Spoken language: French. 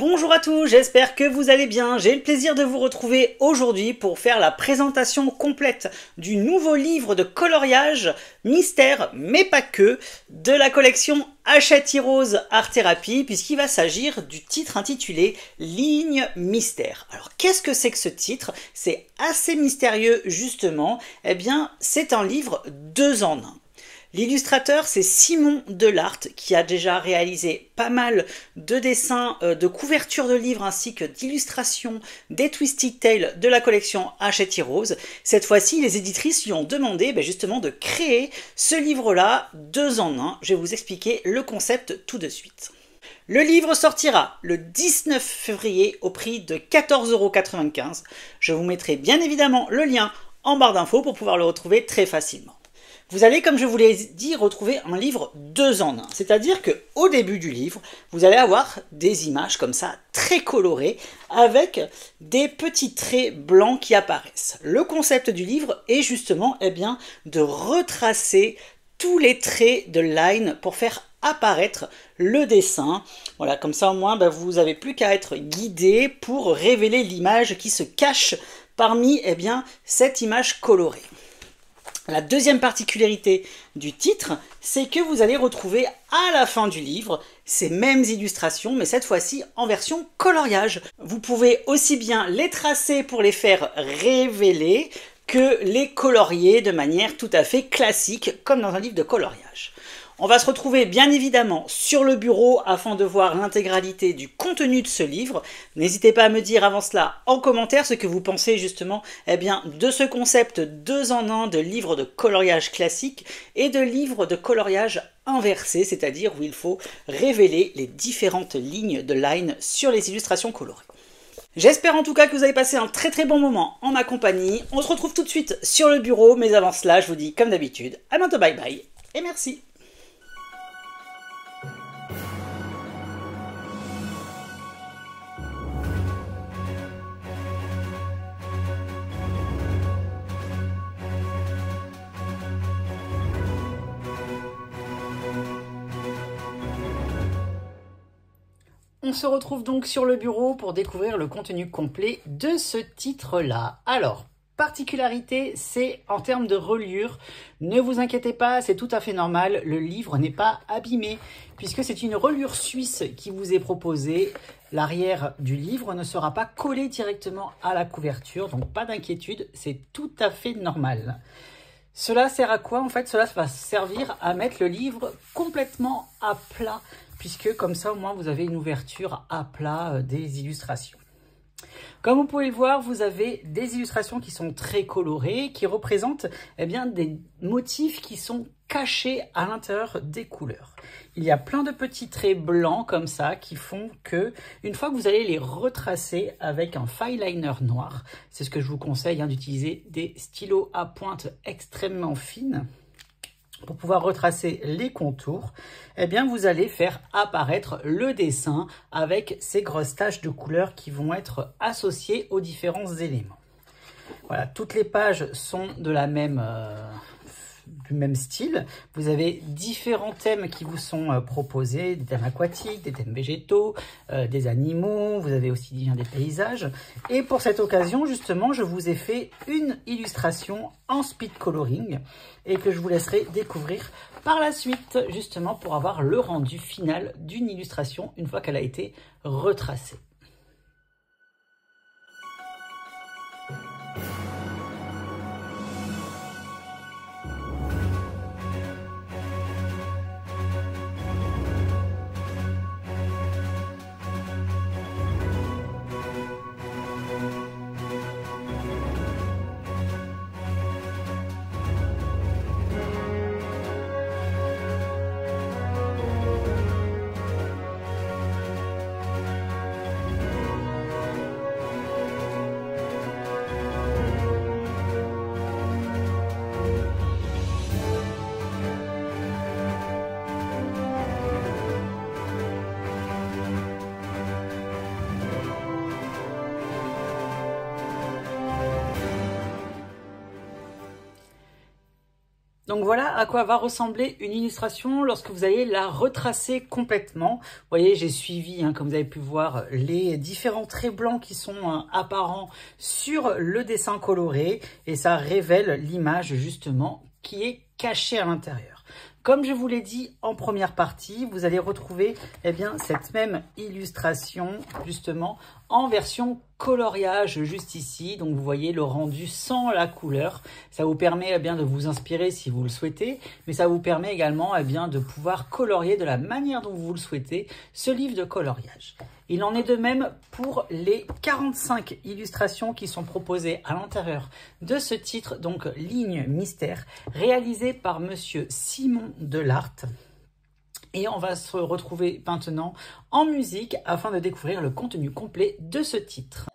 Bonjour à tous, j'espère que vous allez bien. J'ai le plaisir de vous retrouver aujourd'hui pour faire la présentation complète du nouveau livre de coloriage mystère, mais pas que, de la collection Hachette Heroes Art Therapy, puisqu'il va s'agir du titre intitulé Ligne Mystère. Alors qu'est-ce que c'est que ce titre? C'est assez mystérieux justement. Eh bien, c'est un livre 2 en 1. L'illustrateur, c'est Simon Delarte, qui a déjà réalisé pas mal de dessins, de couvertures de livres ainsi que d'illustrations des Twisted Tales de la collection Hachette Heroes. Cette fois-ci, les éditrices lui ont demandé justement de créer ce livre-là 2 en 1. Je vais vous expliquer le concept tout de suite. Le livre sortira le 19 février au prix de 14,95 €. Je vous mettrai bien évidemment le lien en barre d'infos pour pouvoir le retrouver très facilement. Vous allez, comme je vous l'ai dit, retrouver un livre 2 en 1. C'est-à-dire qu'au début du livre, vous allez avoir des images comme ça, très colorées, avec des petits traits blancs qui apparaissent. Le concept du livre est justement de retracer tous les traits de line pour faire apparaître le dessin. Voilà, comme ça au moins, vous n'avez plus qu'à être guidé pour révéler l'image qui se cache parmi cette image colorée. La deuxième particularité du titre, c'est que vous allez retrouver à la fin du livre ces mêmes illustrations, mais cette fois-ci en version coloriage. Vous pouvez aussi bien les tracer pour les faire révéler que les colorier de manière tout à fait classique, comme dans un livre de coloriage. On va se retrouver bien évidemment sur le bureau afin de voir l'intégralité du contenu de ce livre. N'hésitez pas à me dire avant cela en commentaire ce que vous pensez justement de ce concept 2 en 1 de livre de coloriage classique et de livre de coloriage inversé, c'est-à-dire où il faut révéler les différentes lignes de line sur les illustrations colorées. J'espère en tout cas que vous avez passé un très bon moment en ma compagnie. On se retrouve tout de suite sur le bureau, mais avant cela, je vous dis comme d'habitude, à bientôt, bye bye et merci. On se retrouve donc sur le bureau pour découvrir le contenu complet de ce titre-là. Alors, particularité, c'est en termes de reliure. Ne vous inquiétez pas, c'est tout à fait normal. Le livre n'est pas abîmé puisque c'est une reliure suisse qui vous est proposée. L'arrière du livre ne sera pas collé directement à la couverture, donc pas d'inquiétude, c'est tout à fait normal. Cela sert à quoi? En fait, cela va servir à mettre le livre complètement à plat, puisque comme ça, au moins, vous avez une ouverture à plat des illustrations. Comme vous pouvez le voir, vous avez des illustrations qui sont très colorées, qui représentent des motifs qui sont cachés à l'intérieur des couleurs. Il y a plein de petits traits blancs comme ça qui font que, une fois que vous allez les retracer avec un fine liner noir, c'est ce que je vous conseille d'utiliser des stylos à pointe extrêmement fines pour pouvoir retracer les contours, vous allez faire apparaître le dessin avec ces grosses taches de couleurs qui vont être associées aux différents éléments. Voilà, toutes les pages sont de la même, du même style. Vous avez différents thèmes qui vous sont proposés, des thèmes aquatiques, des thèmes végétaux, des animaux, vous avez aussi des paysages. Et pour cette occasion, justement, je vous ai fait une illustration en speed coloring et que je vous laisserai découvrir par la suite, justement, pour avoir le rendu final d'une illustration une fois qu'elle a été retracée. Donc voilà à quoi va ressembler une illustration lorsque vous allez la retracer complètement. Vous voyez, j'ai suivi, comme vous avez pu voir, les différents traits blancs qui sont apparents sur le dessin coloré et ça révèle l'image justement qui est cachée à l'intérieur. Comme je vous l'ai dit en première partie, vous allez retrouver cette même illustration justement en version coloriage juste ici. Donc vous voyez le rendu sans la couleur. Ça vous permet de vous inspirer si vous le souhaitez, mais ça vous permet également de pouvoir colorier de la manière dont vous le souhaitez ce livre de coloriage. Il en est de même pour les 45 illustrations qui sont proposées à l'intérieur de ce titre, donc Ligne Mystère, réalisé par Monsieur Simon Delarte. Et on va se retrouver maintenant en musique afin de découvrir le contenu complet de ce titre.